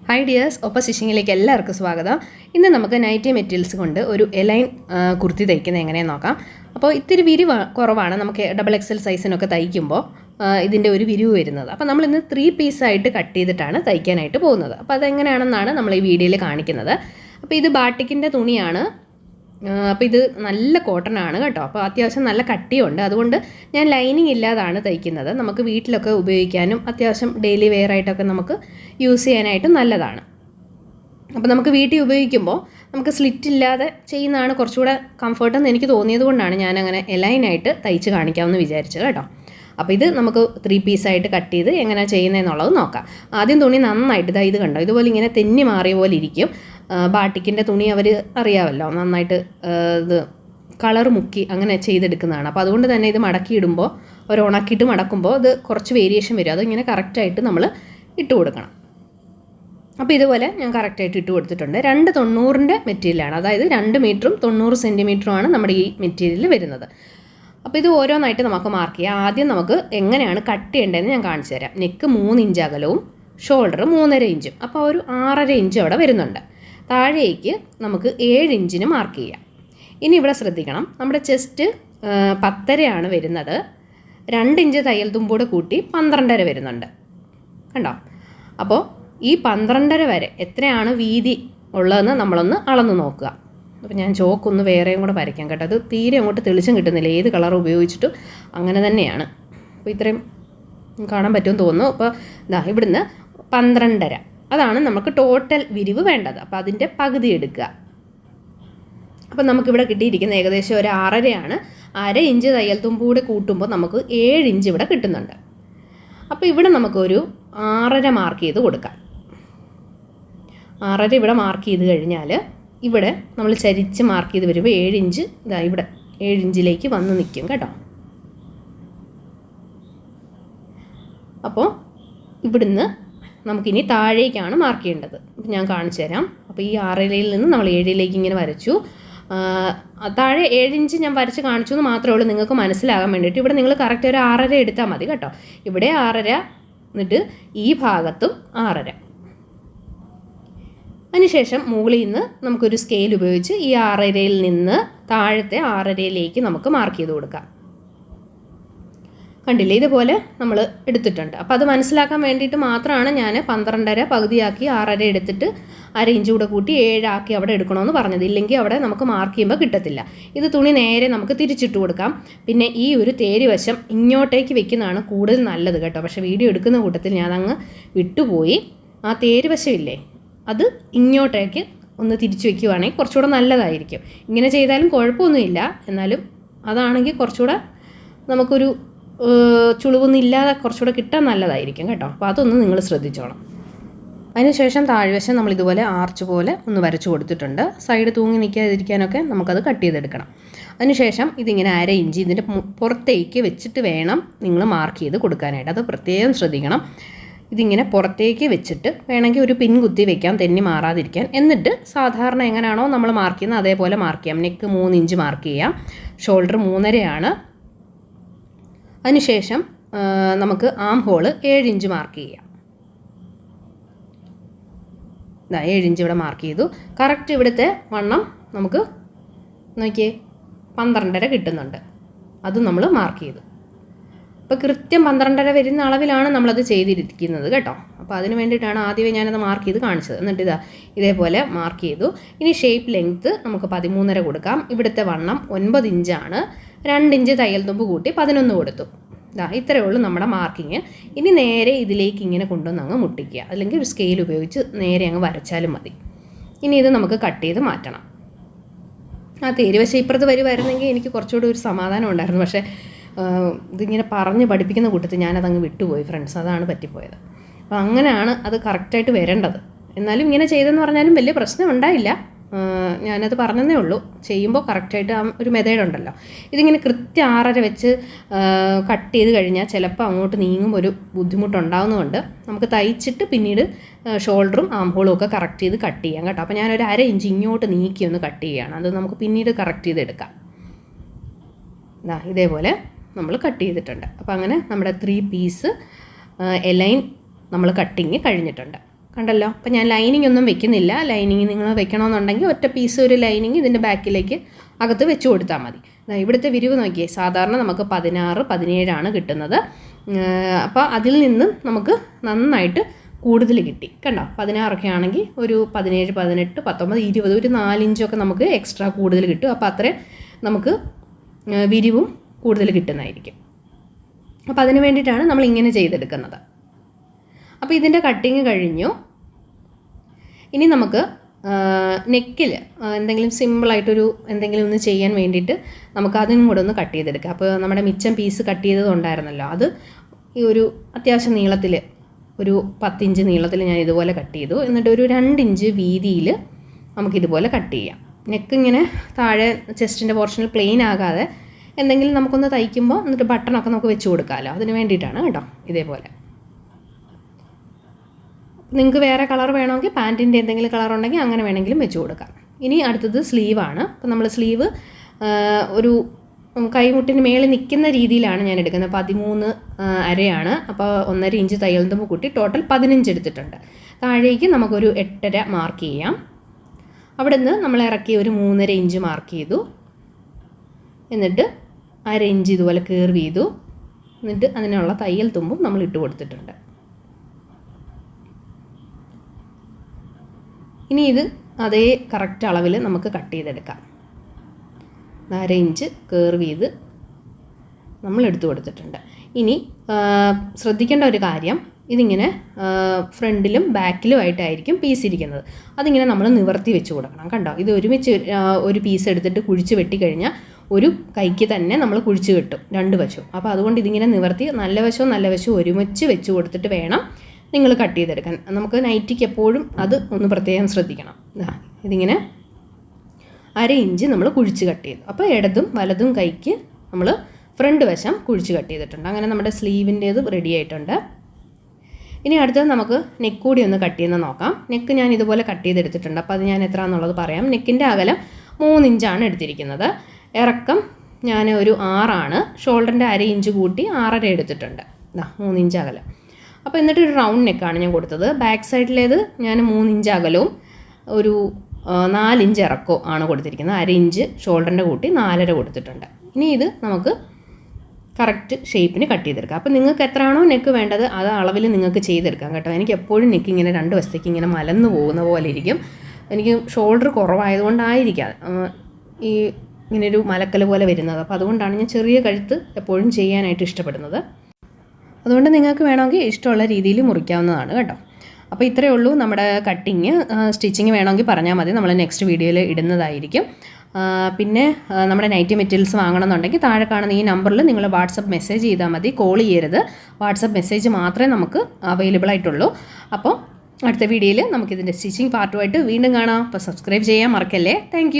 Hi dears, ഒപ്പം സ്റ്റിച്ചിങ്ങിലേക്ക് എല്ലാവർക്കും സ്വാഗതം. ഇന്ന് നമുക്ക് നൈറ്റി മെറ്റീരിയൽസ് കൊണ്ട് ഒരു എലൈൻ കുർത്തി തയ്ക്കുന്നത് എങ്ങനെയെന്ന് നോക്കാം. അപ്പോൾ ഇത്തിരി വിരിവ് കുറവാണ് നമുക്ക് XXL സൈസിനൊക്കെ തയ്ക്കുമ്പോൾ ഇതിൻ്റെ ഒരു വിരിവ് വരുന്നത്. അപ്പോൾ നമ്മളിന്ന് 3 പീസായിട്ട് കട്ട് ചെയ്തിട്ടാണ് തയ്ക്കാനായിട്ട് പോകുന്നത്. അപ്പോൾ അതെങ്ങനെയാണെന്നാണ് നമ്മൾ ഈ വീഡിയോയിൽ കാണിക്കുന്നത്. അപ്പോൾ ഇത് ബാട്ടിക്കിൻ്റെ തുണിയാണ്. അപ്പോൾ ഇത് നല്ല കോട്ടൺ ആണ് കേട്ടോ. അപ്പോൾ അത്യാവശ്യം നല്ല കട്ടിയുണ്ട്. അതുകൊണ്ട് ഞാൻ ലൈനിങ് ഇല്ലാതാണ് തയ്ക്കുന്നത്. നമുക്ക് വീട്ടിലൊക്കെ ഉപയോഗിക്കാനും അത്യാവശ്യം ഡെയിലി വെയർ ആയിട്ടൊക്കെ നമുക്ക് യൂസ് ചെയ്യാനായിട്ടും നല്ലതാണ്. അപ്പോൾ നമുക്ക് വീട്ടിൽ ഉപയോഗിക്കുമ്പോൾ നമുക്ക് സ്ലിറ്റ് ഇല്ലാതെ ചെയ്യുന്നതാണ് കുറച്ചുകൂടെ കംഫർട്ടെന്ന് എനിക്ക് തോന്നിയത് കൊണ്ടാണ് ഞാനങ്ങനെ എലൈനായിട്ട് തയ്ച്ച് കാണിക്കാമെന്ന് വിചാരിച്ചത് കേട്ടോ. അപ്പോൾ ഇത് നമുക്ക് 3 പീസായിട്ട് കട്ട് ചെയ്ത് എങ്ങനെ ചെയ്യുന്നതെന്നുള്ളത് നോക്കാം. ആദ്യം തുണി നന്നായിട്ട് ഇത് കണ്ടോ, ഇതുപോലെ ഇങ്ങനെ തെന്നി മാറിയ പോലെ ഇരിക്കും. ബാട്ടിക്കിൻ്റെ തുണി അവർ അറിയാമല്ലോ, നന്നായിട്ട് ഇത് കളർ മുക്കി അങ്ങനെ ചെയ്തെടുക്കുന്നതാണ്. അപ്പോൾ അതുകൊണ്ട് തന്നെ ഇത് മടക്കിയിടുമ്പോൾ അവർ ഉണക്കിയിട്ട് മടക്കുമ്പോൾ ഇത് കുറച്ച് വേരിയേഷൻ വരും. അതിങ്ങനെ കറക്റ്റായിട്ട് നമ്മൾ ഇട്ട് കൊടുക്കണം. അപ്പോൾ ഇതുപോലെ ഞാൻ കറക്റ്റായിട്ട് ഇട്ട് കൊടുത്തിട്ടുണ്ട്. 290-ൻ്റെ മെറ്റീരിയലാണ്, അതായത് 2 മീറ്ററും 90 സെൻറ്റിമീറ്ററുമാണ് നമ്മുടെ ഈ മെറ്റീരിയൽ വരുന്നത്. അപ്പോൾ ഇത് ഓരോന്നായിട്ട് നമുക്ക് മാർക്ക് ചെയ്യാം. ആദ്യം നമുക്ക് എങ്ങനെയാണ് കട്ട് ചെയ്യേണ്ടതെന്ന് ഞാൻ കാണിച്ചു തരാം. നെക്ക് 3 ഇഞ്ച് അകലവും ഷോൾഡർ 3.5 ഇഞ്ചും, അപ്പോൾ ഒരു 6.5 ഇഞ്ച് അവിടെ വരുന്നുണ്ട്. താഴേക്ക് നമുക്ക് 7 ഇഞ്ചിന് മാർക്ക് ചെയ്യാം. ഇനി ഇവിടെ ശ്രദ്ധിക്കണം, നമ്മുടെ ചെസ്റ്റ് 10.5 വരുന്നത്. 2 ഇഞ്ച് തയ്യൽ തുമ്പൂടെ കൂട്ടി 12.5 വരുന്നുണ്ട് കണ്ടോ. അപ്പോൾ ഈ 12.5 വരെ എത്രയാണ് വീതി ഉള്ളതെന്ന് നമ്മളൊന്ന് അളന്ന് നോക്കുക. അപ്പോൾ ഞാൻ ചോക്കൊന്ന് വേറെയും കൂടെ വരയ്ക്കാം കേട്ടോ. അത് തീരെ അങ്ങോട്ട് തെളിച്ചം കിട്ടുന്നില്ല, ഏത് കളർ ഉപയോഗിച്ചിട്ട് അങ്ങനെ തന്നെയാണ്. അപ്പോൾ ഇത്രയും കാണാൻ പറ്റുമെന്ന് തോന്നുന്നു. അപ്പോൾ ഇതാ ഇവിടുന്ന് 12.5 അതാണ് നമുക്ക് ടോട്ടൽ വിരിവ് വേണ്ടത്. അപ്പോൾ അതിൻ്റെ പകുതി എടുക്കുക. അപ്പോൾ നമുക്കിവിടെ കിട്ടിയിരിക്കുന്ന ഏകദേശം ഒരു 6.5 1/2 ഇഞ്ച് തയ്യൽ തുമ്പൂടെ കൂട്ടുമ്പോൾ നമുക്ക് 7 ഇഞ്ച് ഇവിടെ കിട്ടുന്നുണ്ട്. അപ്പോൾ ഇവിടെ നമുക്കൊരു 6.5 മാർക്ക് ചെയ്ത് കൊടുക്കാം. 6.5 ഇവിടെ മാർക്ക് ചെയ്ത് കഴിഞ്ഞാൽ ഇവിടെ നമ്മൾ ചരിച്ച് മാർക്ക് ചെയ്ത് വരുമ്പോൾ 7 ഇഞ്ച് ഇതാ ഇവിടെ 7 ഇഞ്ചിലേക്ക് വന്ന് നിൽക്കും കേട്ടോ. അപ്പോൾ ഇവിടുന്ന് നമുക്കിനി താഴേക്കാണ് മാർക്ക് ചെയ്യേണ്ടത്. ഞാൻ കാണിച്ചു തരാം. അപ്പോൾ ഈ 6.5-ൽ നിന്ന് നമ്മൾ 7-ലേക്ക് ഇങ്ങനെ വരച്ചു. താഴെ 7 ഇഞ്ച് ഞാൻ വരച്ച് കാണിച്ചു എന്ന് മാത്രമേ ഉള്ളൂ, നിങ്ങൾക്ക് മനസ്സിലാകാൻ വേണ്ടിയിട്ട്. ഇവിടെ നിങ്ങൾ കറക്റ്റ് ഒരു 6.5 എടുത്താൽ മതി കേട്ടോ. ഇവിടെ 6.5, എന്നിട്ട് ഈ ഭാഗത്തും 6.5. അതിനുശേഷം മുകളിൽ നിന്ന് നമുക്കൊരു സ്കെയിൽ ഉപയോഗിച്ച് ഈ 6.5-ൽ നിന്ന് താഴത്തെ 6.5-ലേക്ക് നമുക്ക് മാർക്ക് ചെയ്ത് കൊടുക്കാം. കണ്ടില്ലേ, ഇതുപോലെ നമ്മൾ എടുത്തിട്ടുണ്ട്. അപ്പോൾ അത് മനസ്സിലാക്കാൻ വേണ്ടിയിട്ട് മാത്രമാണ് ഞാൻ 12.5 പകുതിയാക്കി 6.5 എടുത്തിട്ട് 1/2 ഇഞ്ച് കൂടെ കൂട്ടി 7 ആക്കി അവിടെ എടുക്കണമെന്ന് പറഞ്ഞത്. ഇല്ലെങ്കിൽ അവിടെ നമുക്ക് മാർക്ക് ചെയ്യുമ്പോൾ കിട്ടത്തില്ല. ഇത് തുണി നേരെ നമുക്ക് തിരിച്ചിട്ട് കൊടുക്കാം. പിന്നെ ഈ ഒരു തേര് വശം ഇങ്ങോട്ടേക്ക് വെക്കുന്നതാണ് കൂടുതൽ നല്ലത് കേട്ടോ. പക്ഷേ വീഡിയോ എടുക്കുന്ന കൂട്ടത്തിൽ ഞാനങ്ങ് വിട്ടുപോയി. ആ തേര് വശമില്ലേ, അത് ഇങ്ങോട്ടേക്ക് ഒന്ന് തിരിച്ചു വയ്ക്കുവാണെങ്കിൽ കുറച്ചുകൂടെ നല്ലതായിരിക്കും. ഇങ്ങനെ ചെയ്താലും കുഴപ്പമൊന്നുമില്ല, എന്നാലും അതാണെങ്കിൽ കുറച്ചുകൂടെ നമുക്കൊരു ചുളിവൊന്നുമില്ലാതെ കുറച്ചുകൂടെ കിട്ടാൻ നല്ലതായിരിക്കും കേട്ടോ. അപ്പോൾ അതൊന്ന് നിങ്ങൾ ശ്രദ്ധിച്ചോണം. അതിനുശേഷം താഴ്വശം നമ്മൾ ഇതുപോലെ ആർച്ച് പോലെ ഒന്ന് വരച്ചു കൊടുത്തിട്ടുണ്ട്. സൈഡ് തൂങ്ങി നിൽക്കാതിരിക്കാനൊക്കെ നമുക്കത് കട്ട് ചെയ്തെടുക്കണം. അതിനുശേഷം ഇതിങ്ങനെ 1/2 ഇഞ്ച് ഇതിൻ്റെ പുറത്തേക്ക് വെച്ചിട്ട് വേണം നിങ്ങൾ മാർക്ക് ചെയ്ത് കൊടുക്കാനായിട്ട്. അത് പ്രത്യേകം ശ്രദ്ധിക്കണം. ഇതിങ്ങനെ പുറത്തേക്ക് വെച്ചിട്ട് വേണമെങ്കിൽ ഒരു പിൻ കുത്തി വെക്കാം, തെന്നി മാറാതിരിക്കാൻ. എന്നിട്ട് സാധാരണ എങ്ങനെയാണോ നമ്മൾ മാർക്ക് ചെയ്യുന്നത് അതേപോലെ മാർക്ക് ചെയ്യാം. നെക്ക് 3 ഇഞ്ച് മാർക്ക് ചെയ്യാം, ഷോൾഡർ 3.5. അതിനുശേഷം നമുക്ക് ആം ഹോള് 7 ഇഞ്ച് മാർക്ക് ചെയ്യാം. 7 ഇഞ്ച് ഇവിടെ മാർക്ക് ചെയ്തു. കറക്റ്റ് ഇവിടുത്തെ വണ്ണം നമുക്ക് നോക്കിയേ 12.5 കിട്ടുന്നുണ്ട്. അതും നമ്മൾ മാർക്ക് ചെയ്തു. അപ്പോൾ കൃത്യം 12.5 വരുന്ന അളവിലാണ് നമ്മളത് ചെയ്തിരിക്കുന്നത് കേട്ടോ. അപ്പോൾ അതിന് വേണ്ടിയിട്ടാണ് ആദ്യമേ ഞാനത് മാർക്ക് ചെയ്ത് കാണിച്ചത്. എന്നിട്ട് ഇതേപോലെ മാർക്ക് ചെയ്തു. ഇനി ഷേപ്പ് ലെങ്ത്ത് നമുക്ക് 13.5 കൊടുക്കാം. ഇവിടുത്തെ വണ്ണം 9 ഇഞ്ചാണ്. 2 ഇഞ്ച് തയ്യൽ തുമ്പ് കൂട്ടി 11 കൊടുത്തു. ഇത്രയേ ഉള്ളൂ നമ്മുടെ മാർക്കിങ്. ഇനി നേരെ ഇതിലേക്ക് ഇങ്ങനെ കൊണ്ടുവന്ന് അങ്ങ് മുട്ടിക്കുക, അല്ലെങ്കിൽ ഒരു സ്കെയിൽ ഉപയോഗിച്ച് നേരെ അങ്ങ് വരച്ചാലും മതി. ഇനി ഇത് നമുക്ക് കട്ട് ചെയ്ത് മാറ്റണം. ആ തേരുവശം ഇപ്പുറത്ത് വരുന്നെങ്കിൽ എനിക്ക് കുറച്ചുകൂടി ഒരു സമാധാനം ഉണ്ടായിരുന്നു. പക്ഷേ ഇതിങ്ങനെ പറഞ്ഞ് പഠിപ്പിക്കുന്ന കൂട്ടത്തിൽ ഞാനതങ്ങ് വിട്ടുപോയി ഫ്രണ്ട്സ്, അതാണ് പറ്റിപ്പോയത്. അപ്പോൾ അങ്ങനെയാണ് അത് കറക്റ്റായിട്ട് വരേണ്ടത്. എന്നാലും ഇങ്ങനെ ചെയ്തെന്ന് പറഞ്ഞാലും വലിയ പ്രശ്നം ഉണ്ടായില്ല. ഞാനത് പറഞ്ഞതേ ഉള്ളൂ. ചെയ്യുമ്പോൾ കറക്റ്റായിട്ട് ആ ഒരു മെത്തേഡ് ഉണ്ടല്ലോ. ഇതിങ്ങനെ കൃത്യം 6.5 വെച്ച് കട്ട് ചെയ്ത് കഴിഞ്ഞാൽ ചിലപ്പോൾ അങ്ങോട്ട് നീങ്ങുമ്പോൾ ഒരു ബുദ്ധിമുട്ടുണ്ടാകുന്നതുകൊണ്ട് നമുക്ക് തയ്ച്ചിട്ട് പിന്നീട് ഷോൾഡറും ആം ഹോളും ഒക്കെ കറക്റ്റ് ചെയ്ത് കട്ട് ചെയ്യാം കേട്ടോ. അപ്പോൾ ഞാനൊരു 1/2 ഇഞ്ച് ഇങ്ങോട്ട് നീക്കി ഒന്ന് കട്ട് ചെയ്യുകയാണ്. അത് നമുക്ക് പിന്നീട് കറക്റ്റ് ചെയ്തെടുക്കാം. ഇതേപോലെ നമ്മൾ കട്ട് ചെയ്തിട്ടുണ്ട്. അപ്പോൾ അങ്ങനെ നമ്മുടെ 3 പീസ് എലൈൻ നമ്മൾ കട്ടിങ് കഴിഞ്ഞിട്ടുണ്ട്. കണ്ടല്ലോ. അപ്പോൾ ഞാൻ ലൈനിങ് ഒന്നും വെക്കുന്നില്ല. ലൈനിങ് നിങ്ങൾ വെക്കണമെന്നുണ്ടെങ്കിൽ ഒറ്റ പീസ് ഒരു ലൈനിങ് ഇതിൻ്റെ ബാക്കിലേക്ക് അകത്ത് വെച്ച് കൊടുത്താൽ മതി. ഇവിടുത്തെ വിരിവ് നോക്കിയേ, സാധാരണ നമുക്ക് 16, 17 കിട്ടുന്നത്. അപ്പോൾ അതിൽ നിന്ന് നമുക്ക് നന്നായിട്ട് കൂടുതൽ കിട്ടി. കണ്ടോ, 16 ആണെങ്കിൽ ഒരു 17, 18, 19, 20 ഒരു 4 ഇഞ്ചൊക്കെ നമുക്ക് എക്സ്ട്രാ കൂടുതൽ കിട്ടും. അപ്പോൾ അത്രയും നമുക്ക് വിരിവും കൂടുതൽ കിട്ടുന്നതായിരിക്കും. അപ്പോൾ അതിന് വേണ്ടിയിട്ടാണ് നമ്മൾ ഇങ്ങനെ ചെയ്തെടുക്കുന്നത്. അപ്പോൾ ഇതിൻ്റെ കട്ടിങ് കഴിഞ്ഞു. ഇനി നമുക്ക് നെക്കിൽ എന്തെങ്കിലും സിമ്പിളായിട്ടൊരു എന്തെങ്കിലും ഒന്ന് ചെയ്യാൻ വേണ്ടിയിട്ട് നമുക്ക് അതിനും കൂടെ ഒന്ന് കട്ട് ചെയ്തെടുക്കാം. അപ്പോൾ നമ്മുടെ മിച്ചം പീസ് കട്ട് ചെയ്തതുണ്ടായിരുന്നല്ലോ, അത് ഈ ഒരു അത്യാവശ്യം നീളത്തിൽ ഒരു 10 ഇഞ്ച് നീളത്തിൽ ഞാൻ ഇതുപോലെ കട്ട് ചെയ്തു. എന്നിട്ട് ഒരു 2 ഇഞ്ച് വീതിയിൽ നമുക്കിതുപോലെ കട്ട് ചെയ്യാം. നെക്ക് ഇങ്ങനെ താഴെ ചെസ്റ്റിൻ്റെ പോർഷനിൽ പ്ലെയിൻ ആകാതെ എന്തെങ്കിലും നമുക്കൊന്ന് തയ്ക്കുമ്പോൾ എന്നിട്ട് ബട്ടണൊക്കെ നമുക്ക് വെച്ച് കൊടുക്കാമല്ലോ, അതിന് വേണ്ടിയിട്ടാണ് കേട്ടോ. ഇതേപോലെ നിങ്ങൾക്ക് വേറെ കളർ വേണമെങ്കിൽ പാൻറ്റിൻ്റെ എന്തെങ്കിലും കളർ ഉണ്ടെങ്കിൽ അങ്ങനെ വേണമെങ്കിലും വെച്ച് കൊടുക്കാം. ഇനി അടുത്തത് സ്ലീവാണ്. അപ്പോൾ നമ്മൾ സ്ലീവ് ഒരു കൈമുട്ടിന് മേളിൽ നിൽക്കുന്ന രീതിയിലാണ് ഞാൻ എടുക്കുന്നത്. 13 അരയാണ്. അപ്പോൾ 1.5 ഇഞ്ച് തയ്യൽ തുമ്പ് കൂട്ടി ടോട്ടൽ 15 എടുത്തിട്ടുണ്ട്. താഴേക്ക് നമുക്കൊരു 8.5 മാർക്ക് ചെയ്യാം. അവിടെ നിന്ന് നമ്മൾ ഇറക്കി ഒരു 3.5 ഇഞ്ച് മാർക്ക് ചെയ്തു. എന്നിട്ട് 1/2 ഇഞ്ച് ഇതുപോലെ കർവ് ചെയ്തു. എന്നിട്ട് അതിനുള്ള തയ്യൽ തുമ്പും നമ്മൾ ഇട്ട് കൊടുത്തിട്ടുണ്ട്. ഇനി ഇത് അതേ കറക്റ്റ് അളവിൽ നമുക്ക് കട്ട് ചെയ്തെടുക്കാം. 1/2 ഇഞ്ച് കർവ് ചെയ്ത് നമ്മൾ എടുത്തു കൊടുത്തിട്ടുണ്ട്. ഇനി ശ്രദ്ധിക്കേണ്ട ഒരു കാര്യം, ഇതിങ്ങനെ ഫ്രണ്ടിലും ബാക്കിലും ആയിട്ടായിരിക്കും പീസ് ഇരിക്കുന്നത്. അതിങ്ങനെ നമ്മൾ നിവർത്തി വെച്ച് കൊടുക്കണം. കണ്ടോ, ഇത് ഒരുമിച്ച് ഒരു പീസ് എടുത്തിട്ട് കുഴിച്ച് വെട്ടിക്കഴിഞ്ഞാൽ ഒരു കൈക്ക് തന്നെ നമ്മൾ കുഴിച്ച് കിട്ടും 2 വശവും. അപ്പോൾ അതുകൊണ്ട് ഇതിങ്ങനെ നിവർത്തി നല്ല വശവും ഒരുമിച്ച് വെച്ച് കൊടുത്തിട്ട് വേണം നിങ്ങൾ കട്ട് ചെയ്തെടുക്കാൻ. നമുക്ക് നൈറ്റിക്ക് എപ്പോഴും അത് ഒന്ന് പ്രത്യേകം ശ്രദ്ധിക്കണം. ഇതിങ്ങനെ 1/2 ഇഞ്ച് നമ്മൾ കുഴിച്ച് കട്ട് ചെയ്തു. അപ്പോൾ ഇടതും വലതും കൈക്ക് നമ്മൾ ഫ്രണ്ട് വശം കുഴിച്ച് കട്ട് ചെയ്തിട്ടുണ്ട്. അങ്ങനെ നമ്മുടെ സ്ലീവിൻ്റേത് റെഡി ആയിട്ടുണ്ട്. ഇനി അടുത്തത് നമുക്ക് നെക്ക് കൂടി ഒന്ന് കട്ട് ചെയ്യുന്നത് നോക്കാം. നെക്ക് ഞാൻ ഇതുപോലെ കട്ട് ചെയ്തെടുത്തിട്ടുണ്ട്. അപ്പോൾ അത് ഞാൻ എത്രയാണെന്നുള്ളത് പറയാം. നെക്കിൻ്റെ അകലം 3 ഇഞ്ചാണ് എടുത്തിരിക്കുന്നത്. ഇറക്കം ഞാൻ ഒരു 6 ഷോൾഡറിൻ്റെ 1/2 ഇഞ്ച് കൂട്ടി 6.5 എടുത്തിട്ടുണ്ട്. 3 ഇഞ്ച് അകലം. അപ്പോൾ എന്നിട്ട് ഒരു റൗണ്ട് നെക്കാണ് ഞാൻ കൊടുത്തത്. ബാക്ക് സൈഡിലേത് ഞാൻ 3 ഇഞ്ച് അകലവും ഒരു 4 ഇഞ്ച് ഇറക്കവും ആണ് കൊടുത്തിരിക്കുന്നത്. 1/2 ഇഞ്ച് ഷോൾഡറിൻ്റെ കൂട്ടി 4.5 കൊടുത്തിട്ടുണ്ട്. ഇനി ഇത് നമുക്ക് കറക്റ്റ് ഷേപ്പിന് കട്ട് ചെയ്തെടുക്കാം. അപ്പോൾ നിങ്ങൾക്ക് എത്രയാണോ നെക്ക് വേണ്ടത് അത് അളവിൽ നിങ്ങൾക്ക് ചെയ്തെടുക്കാം കേട്ടോ. എനിക്ക് എപ്പോഴും നെക്ക് ഇങ്ങനെ 2 വശത്തേക്ക് ഇങ്ങനെ മലന്ന് പോകുന്ന പോലെ ഇരിക്കും. എനിക്ക് ഷോൾഡർ കുറവായതുകൊണ്ടായിരിക്കാം ഈ ഇങ്ങനൊരു മലക്കൽ പോലെ വരുന്നത്. അപ്പോൾ അതുകൊണ്ടാണ് ഞാൻ ചെറിയ കഴുത്ത് എപ്പോഴും ചെയ്യാനായിട്ട് ഇഷ്ടപ്പെടുന്നത്. അതുകൊണ്ട് നിങ്ങൾക്ക് വേണമെങ്കിൽ ഇഷ്ടമുള്ള രീതിയിൽ മുറിക്കാവുന്നതാണ് കേട്ടോ. അപ്പോൾ ഇത്രയേ ഉള്ളൂ നമ്മുടെ കട്ടിങ്. സ്റ്റിച്ചിങ് വേണമെങ്കിൽ പറഞ്ഞാൽ മതി, നമ്മൾ നെക്സ്റ്റ് വീഡിയോയിൽ ഇടുന്നതായിരിക്കും. പിന്നെ നമ്മുടെ നൈറ്റി മെറ്റീരിയൽസ് വാങ്ങണമെന്നുണ്ടെങ്കിൽ താഴെ കാണുന്ന ഈ നമ്പറിൽ നിങ്ങൾ വാട്സപ്പ് മെസ്സേജ് ചെയ്താൽ മതി. കോൾ ചെയ്യരുത്, വാട്സപ്പ് മെസ്സേജ് മാത്രമേ നമുക്ക് അവൈലബിൾ ആയിട്ടുള്ളൂ. അപ്പോൾ അടുത്ത വീഡിയോയിൽ നമുക്കിതിൻ്റെ സ്റ്റിച്ചിങ് പാർട്ടുമായിട്ട് വീണ്ടും കാണാം. അപ്പോൾ സബ്സ്ക്രൈബ് ചെയ്യാൻ മറക്കല്ലേ. താങ്ക്